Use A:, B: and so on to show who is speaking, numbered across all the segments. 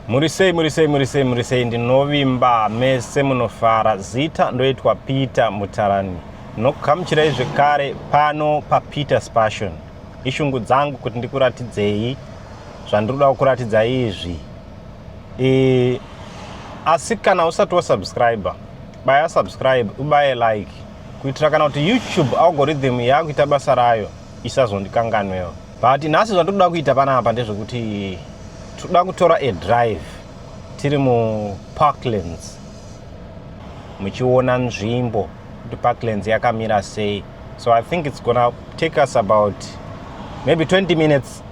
A: Murisei ndinovimba mese munofara. Zita ndoitwa Peter Mutarani. Nokugamuchirai zvekare pano paPeter's Passion. Ishungu dzangu kuti ndikuratidzei zvandiroda kukuratidza izvi. Asi kana usati wasubscribe, baya subscribe, ubaye like, kuitira kana kuti YouTube algorithm yakuita basa rayo isazondikanganwewo. But nhasi zvandoda kuita panapa ndezvekuti toda kutora a drive tiri muParklands, muchiona nzvimbo kuti Parklands yakamira sei. So I think it's gonna take us about maybe 20 minutes.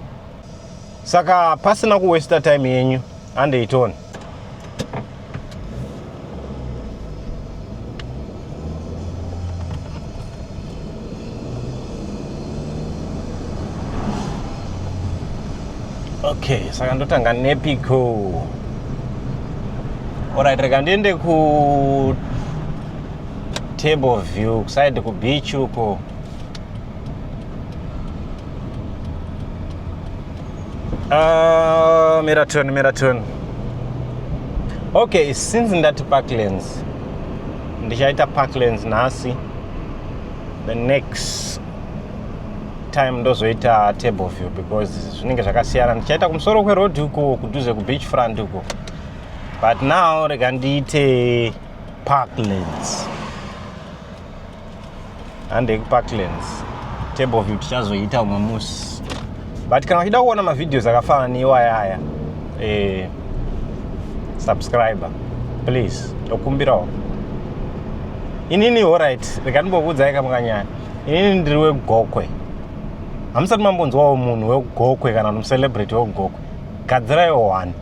A: Saka pasina kuwaste time yenyu, andeitoni. Okay, saka ndotanga nePico. Alright, rega ndiende ku Table View, kuside ku beach uko. Marathon. Okay, since ndati Parklands, ndichaita Parklands nhasi. The next time ndozoita Table View because zvinenge zvakasiyana. Ndichaita kumusoro kweroad uko kudhuze ku beach front uko. But now rega ndiite Parklands. Ande Parklands. Table View tichazoita umwe musi. But kana uchida kuona mavideos akafana niwaya subscriber please ndokumbirawo. Inini alright, rega ndimbokuudzai kamukanyanya. Inini ndiri weGokwe. Hamusati mambonzwawo munhu weGokwe kana mucelebrity weGokwe. Gadzirai one.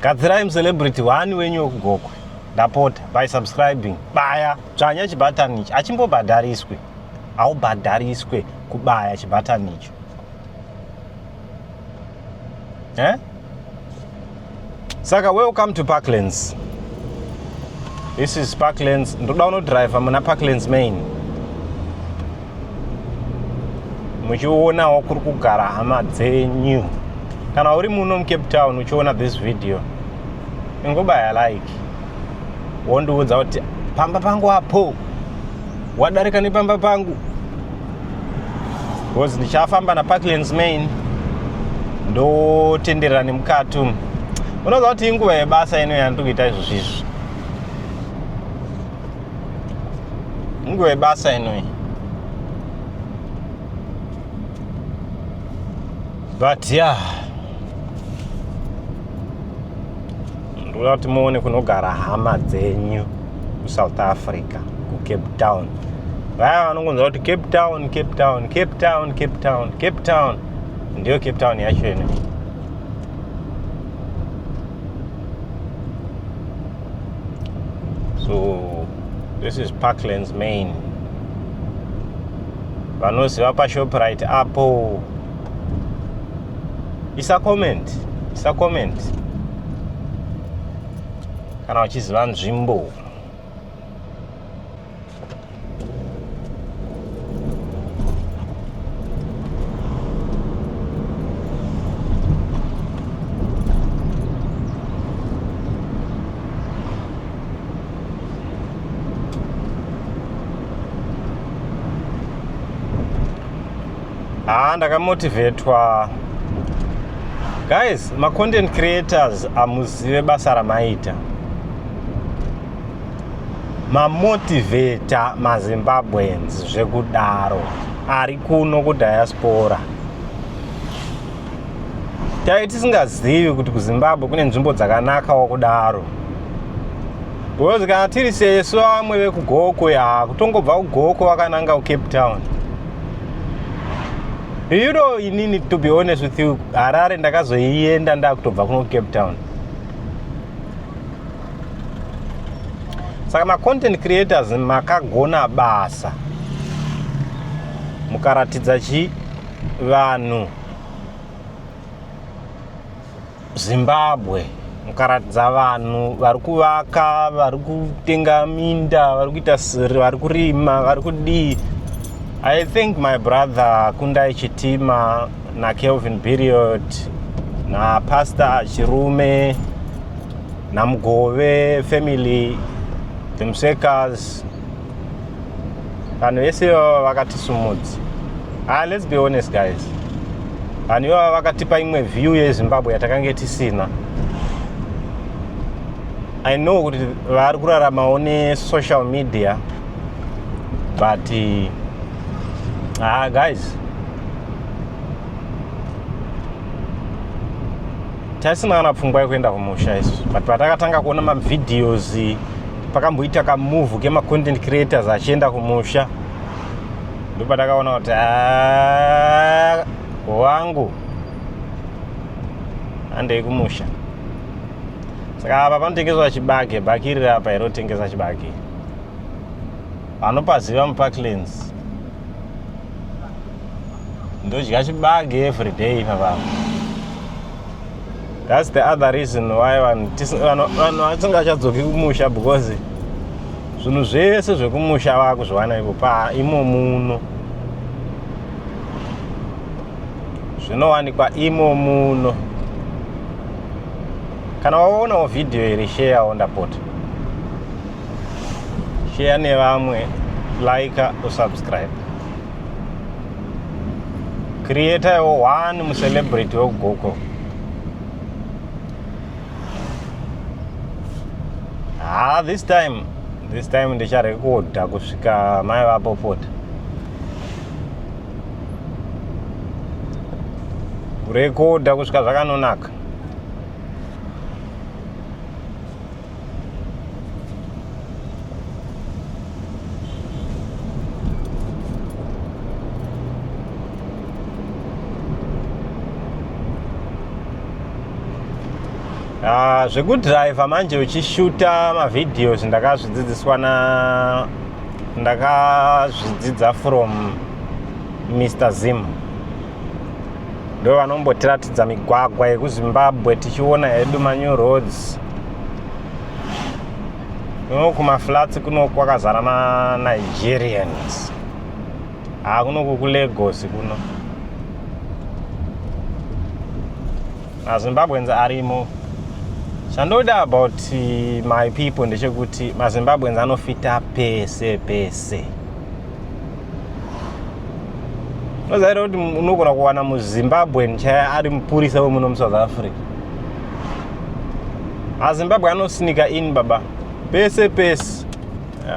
A: Gadzirai mucelebrity one wenyu weGokwe. Ndapota by subscribing. Baya dzvanya chibhatani ichi achimbobhadhariswe. Aubhadhariswe kubaya chibhatani icho. Saka welcome to Parklands. This is Parklands. Ndoda unodrive muna Parklands main. Muchionawo kuri kugara hama dzenyu. Kana uri muno muCape Town uchiona this video, ingobaya like. Wondiudza kuti pamba pangu apo. Wadarika nepamba pangu. Because ndichafamba na Parklands main ndotenderera nemukati umu. Unoziva kuti inguva yebasa ino yandikuita izvozvizvi. Inguva yebasa ino. But yeah, ndoda kuti muone kunogara hama dzenyu kuSouth Africa, kuCape Town. Vaya vanongonzwa kuti Cape Town. Ndiyo Cape Town yacho ino. So this is Parklands main. Vanoziva paShoprite apo. Isa comment. Kana uchiziva nzvimbo. Ndakamotivetwa. Guys, content creators amuzive basa ramaita. Mamotivata maZimbabweans zvekudaro ari kuno kudiaspora. Tisingazivi kuti kuZimbabwe kune nzvimbo dzakanakawo kudaro. Because kana tiri sesu vamwe vekuGokwe, kutongobva kuGokwe wakananga kuCape Town. You know, inini to be honest with you, Harare ndakazoienda ndakutobva kuno Cape Town. Saka content creators makagona basa. Mukaratidza vanhu Zimbabwe, mukaratidza vanhu vari kuvaka, vari kutenga minda, vari kuita vari kurima, vari kudii. I think my brother Kundai Chitima na Kelvin Period naPastor Chirume naMugove family, the Msekas, vanhu vese vakatisumudza. Let's be honest guys, vanhu ivava vakatipa imwe view yeZimbabwe yatakange tisina. I know kuti vari kuraramawo social media, but guys, tasina kana pfungwa yekuenda kumusha isu, but patakatanga kuona mavideos pakamboita kamove kema-content creators achienda kumusha, ndo patakaona kuti wangu andei kumusha. Saka apa panotengeswa chibage, bhakiri apa irotengesa chibage. Vanopaziva muParklands ndodya chibage every day papa. That's the other reason why vanhu vasingachadzoki kumusha, because zvinhu zvese zvekumusha vakuzviwana ipo imo muno, zvinowanikwa imo muno. Kana waonawo video iri, share ndapota, share nevamwe, like usubscribe. Creator one mucelebrity wegoko. This time ndicharekodha kusvika mai vapopota. Kurekodha kusvika zvakanonaka. Zvekudrive manje uchishuta mavideos ndakazvidzidza from Mr. Zim. Ndo vanombotiratidza migwagwa yekuZimbabwe tichiona hedu manew roads. Kumaflats kuno kwakazara maNigerians. Kuno kuLagos kuno maZimbabweans arimo. Chandoda about my people ndechekuti maZimbabweans anofita pese. Unoziva kuti unogona kuwana muZimbabwean chaya ari mupurisa wemuno muSouth Africa. maZimbabwe anosneaka in baba pese.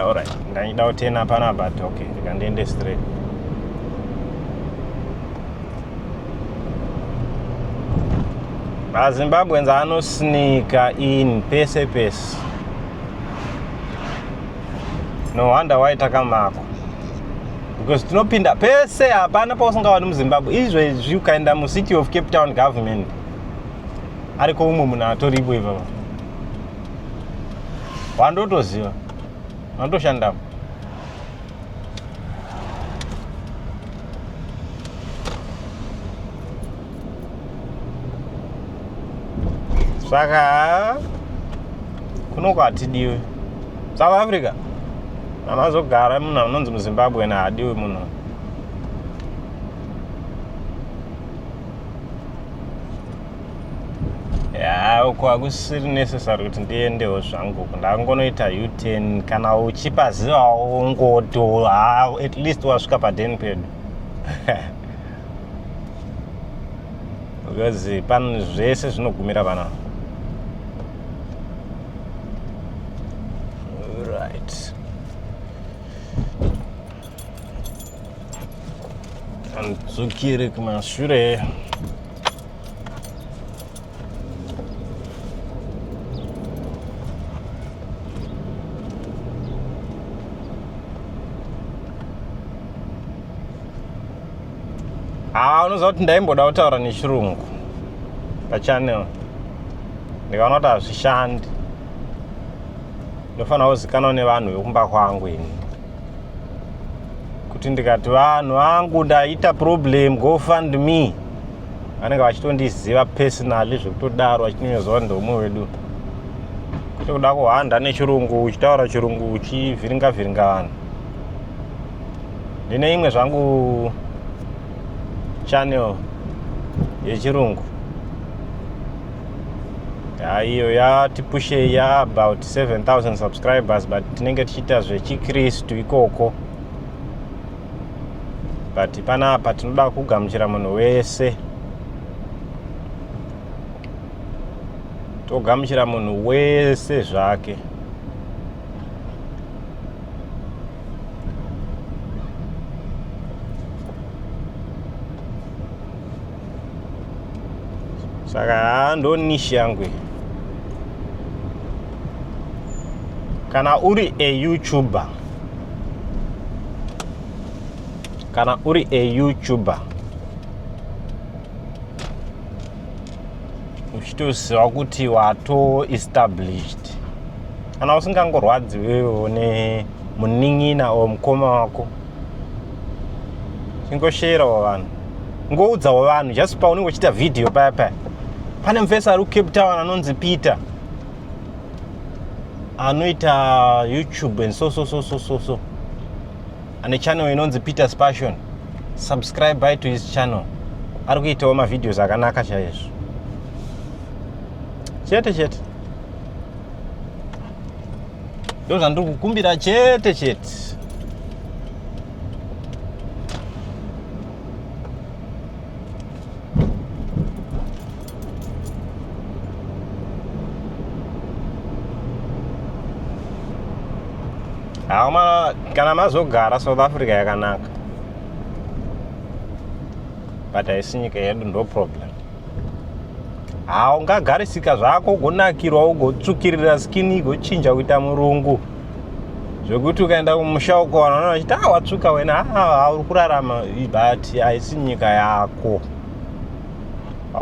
A: Alright, ndachida kutena pana, but okay, ndikandiende straight. maZimbabweans anosneaka in pese. No wonder why takamako, because tinopinda pese. Hapana pausingawani muZimbabwe. Izvezvi ukaenda muCity of Cape Town government ariko umwe munhu atoripo ipapa, wandotoziva, wandoshandamo. Saka kuno kwatidiwe. South Africa amazogara munhu anonzi muZimbabwe naadiwe muno. Uko hakusiri necessary kuti ndiendewo zvangu, ndakangonoita U10 kana uchipazivawo ngoto, at least wasvika paDenped. Because pano zvese zvinogumira pana. Right. Andzukire kumashure. Unoziva kuti ndaimboda kutaura nechirungu pachannel, ndikaona kuti hazvishandi. Ndofanira kuzikanwa nevanhu vekumba kwangu ini, kuti ndikati vanhu vangu ndaita problem, go fund me, vanenge vachitondiziva personally zvekutodaro, vachitonyoziva kuti ndomwe wedu, kwete kuda kuhanda nechirungu, uchitaura chirungu, uchivhiringa vanhu. Ndine imwe zvangu channel yechirungu iyo yatipushe ya about 7,000 subscribers, but tinenge tichiita zvechikristu ikoko. But panapa tinoda kugamuchira munhu wese, togamuchira munhu wese zvake. Saka ndo niche yangu. Kana uri a YouTuber, uchitoziva kuti wato established, kana usingangorwadzi wewe ne munin'ina o mukoma wako, chingosherawo vanhu, ngoudzawo vanhu just paunenge uchiita video paya. Pane mufesa ari kuCape Town anonzi Peter, anoita YouTube and so ane channel inonzi Peter's Passion. Subscribe to his channel. Ari kuitawo mavideos akanaka chaizvo. Chete ndo zvandiri kukumbira chete. Kana mazogara South Africa yakanaka, but haisi nyika yedu, ndo problem. Ungagarisika zvako, ugonakirwa, ugotsvukirira skin igochinja kuita murungu, zvokuti ukaenda kumusha ukaona vanhu vachiti watsvuka wena, uri kurarama, but haisi nyika yako.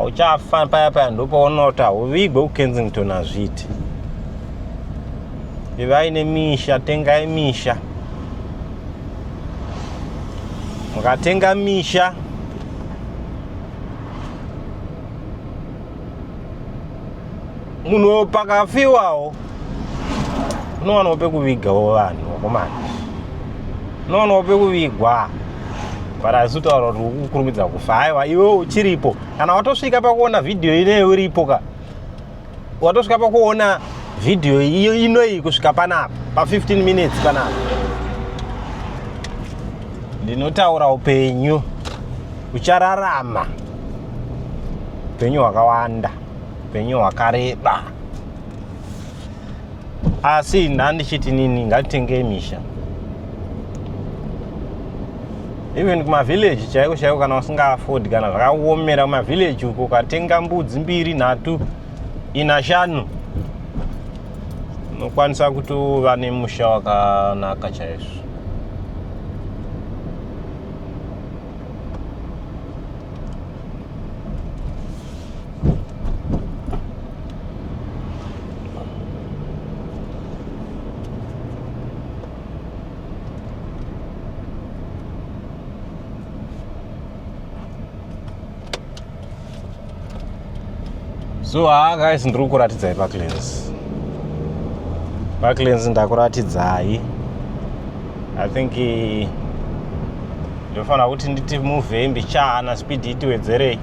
A: Uchafa paya ndo paunoti uvigwe kuKensington hazviti. Ivai nemisha, tengai misha. Mukatenga misha, munhu pakafiwawo unowanawo pekuvigawo vanhu vakomana, unowanawo pekuvigwa. But haisi kutaura kuti ukukurumidza kufa. Aiwa, iwe uchiripo, kana watosvika pakuona video ineyi uripo, watosvika pakuona video inoyi kusvika panapa pa15 minutes panapa, ndinotaura upenyu uchararama, upenyu hwakawanda, upenyu hwakareba. Asi ndandichiti nini, ngatitengei misha. Even kumavillage chaiko kana usinga afford, kana zvakaomera kumavillage uko, ukatenga mbudzi 2, 3, 4, 5 unokwanisa kuva nemusha wakanaka chaizvo. So guys, ndiri kuratidzai Parklands ndakuratidzai. I think ndofanira kuti nditi muvhe mbichana speed itiwedzerei.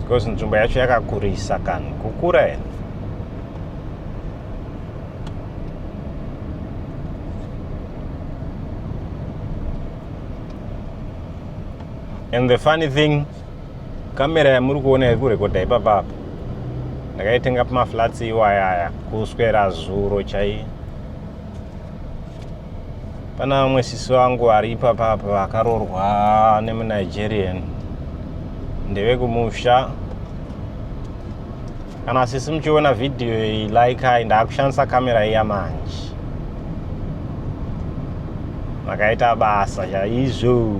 A: Because nzvimbo yacho yakakurisa kana kukura here. And the funny thing, kamera yamuri kuona iri kurekodha ipapa ndakaitenga pamaflats iwaya kuswera zuro chai. Pana mumwe sisi wangu ari ipapa akarorwa nemuNigerian, ndevekumusha. Kana sisi muchiona video iyi like ndakushandisa kamera iya manje, makaita basa chaizvo.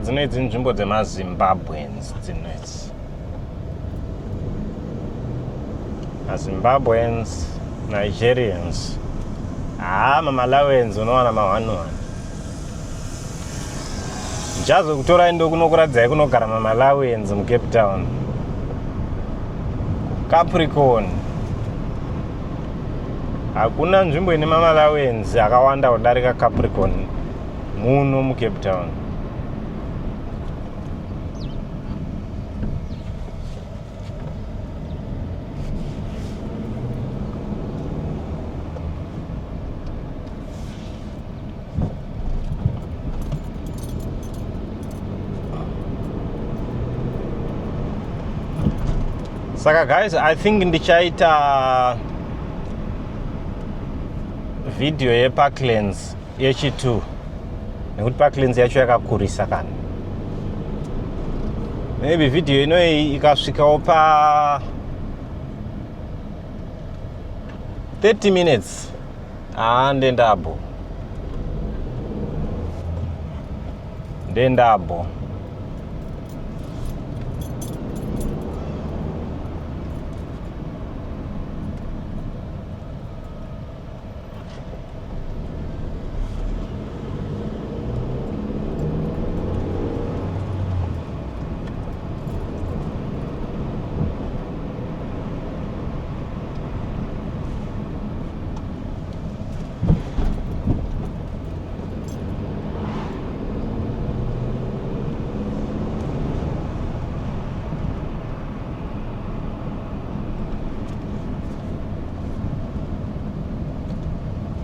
A: Dzinedzi nzvimbo dzemaZimbabweans dzinedzi. maZimbabweans, Nigerians, maMalawians unowana ma1-1. Ndichazokutorai ndokunokuradzai kunogara maMalawians muCape Town, Capricorn, Hakuna nzvimbo ine mamalawenzi akawanda kudarika Capricorn muno muCape Town. Saka guys, I think ndichaita video yeParklands yechi2 nekuti Parklands yacho yakakurisa kana. Maybe video inoyi ikasvikawo pa 30 minutes ndendabo.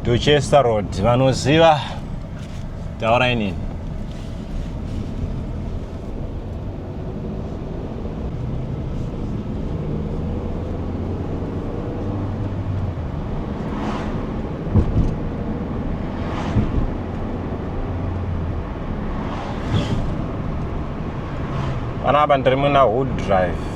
A: Dorchester Road, vanoziva taurai nini? Panapa ndiri muna Hood Drive.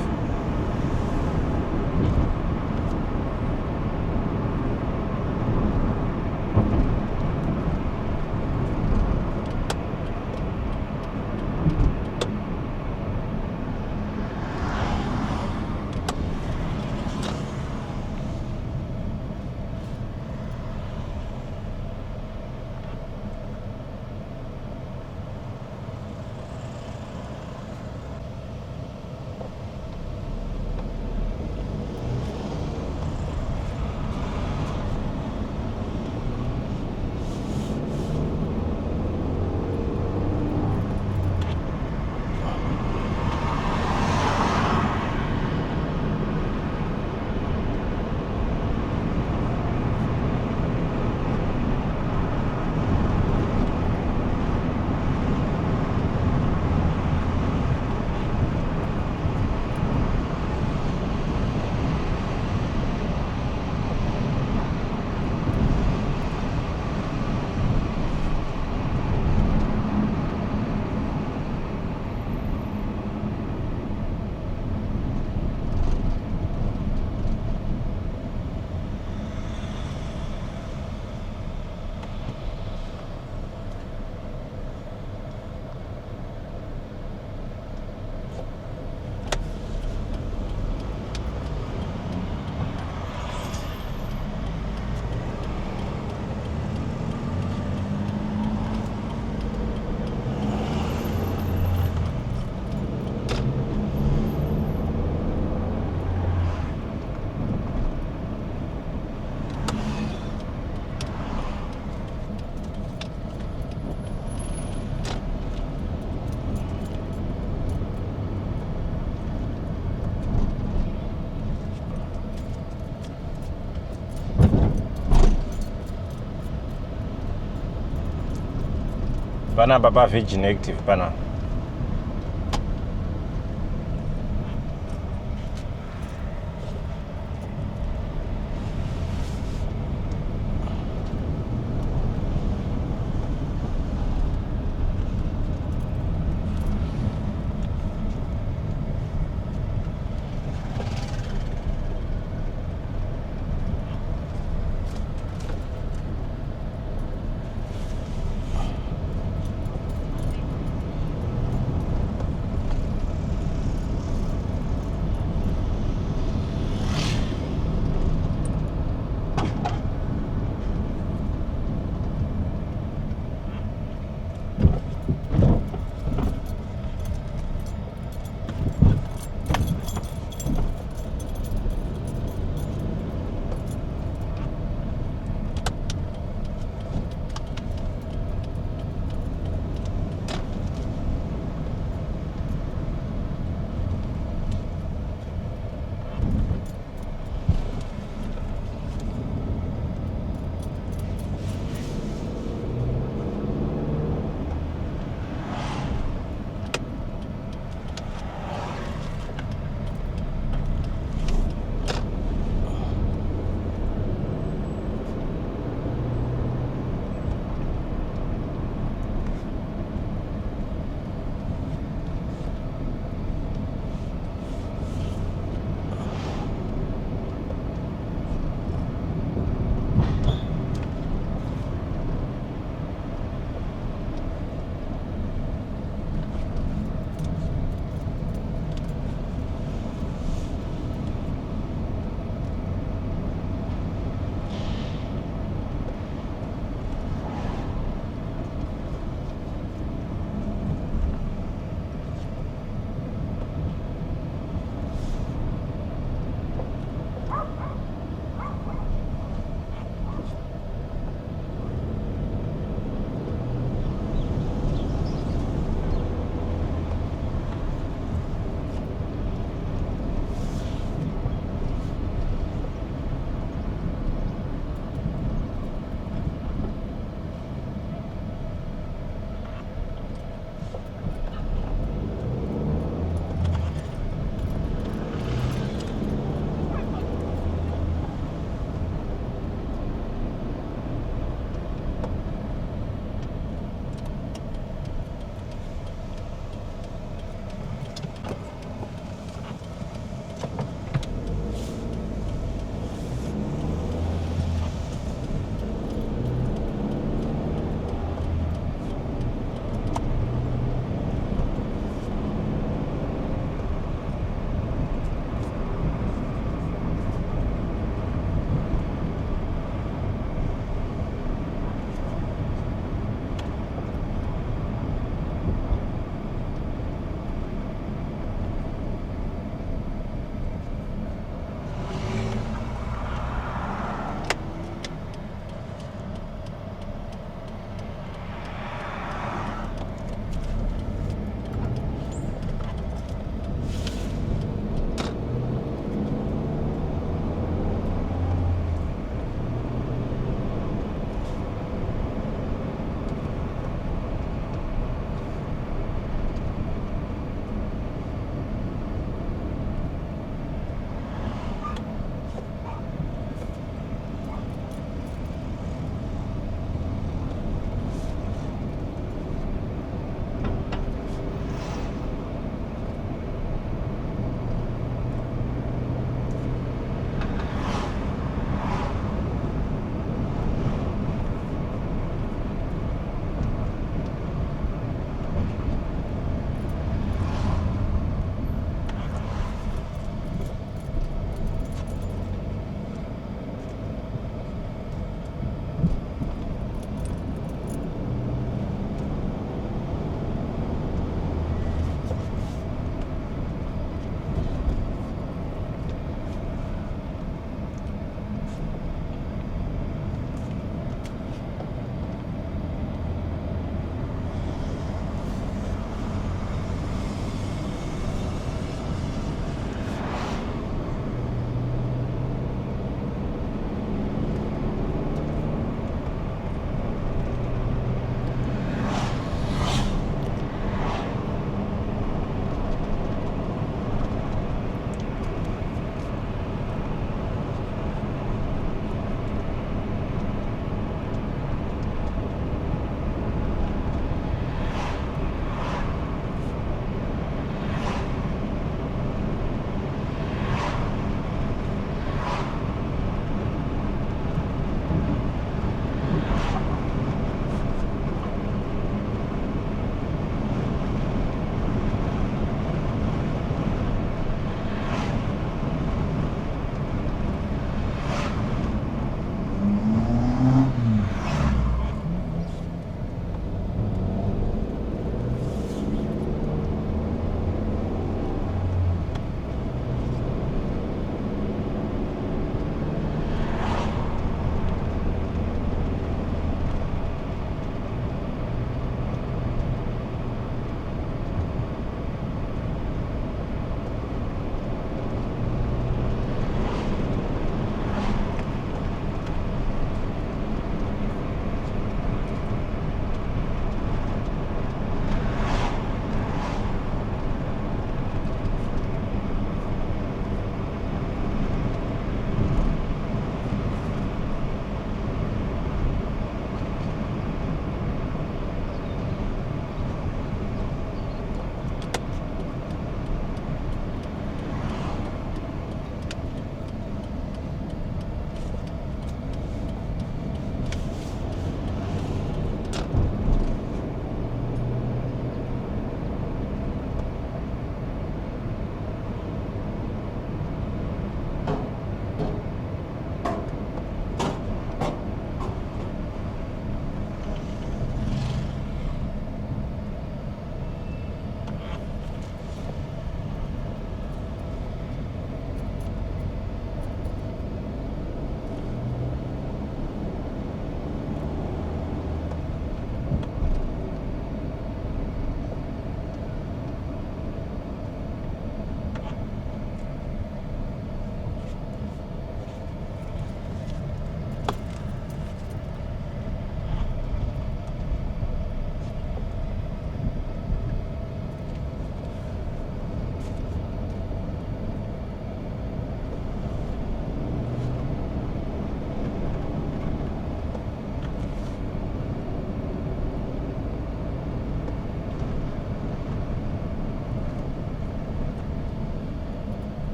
A: Panapa pa Virgin Active panapa.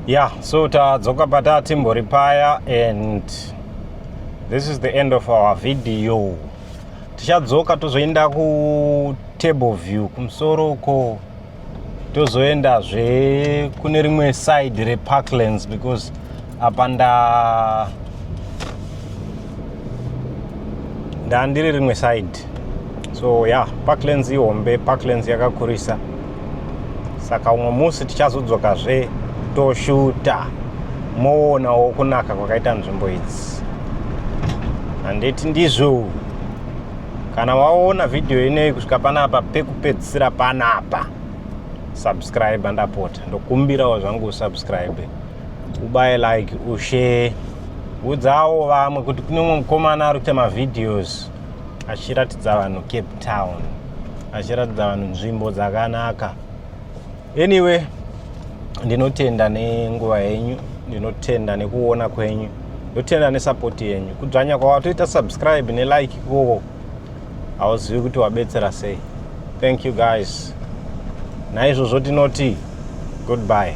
A: Yeah, so tadzoka patatimbori paya, and this is the end of our video. Tichadzoka tozoenda ku table view kumusoro uko, tozoendazve kune rimwe side reParklands, because apa ndandiri rimwe side. So yeah, Parklands ihombe, Parklands yakakurisa. Saka umwe musi tichazodzokazve toshuta moonawo kunaka kwakaita nzvimbo idzi. Handiti ndizvo. Kana waona video ineyi kusvika panapa pekupedzisira panapa, subscribe ndapota. Ndokumbirawo zvangu usubscribe, ubaye like, ushare, udzawo vamwe kuti kune umwe mukomana ari kuita mavideos achiratidza vanhu Cape Town, achiratidza vanhu nzvimbo dzakanaka. Anyway, ndinotenda nenguva yenyu, ndinotenda nekuona kwenyu, ndinotenda nesupport yenyu. Kudzvanya kwawatoita subscribe nelike ikoko, hauzivi kuti wabetsera sei. Thank you guys. Naizvozvo tinoti goodbye.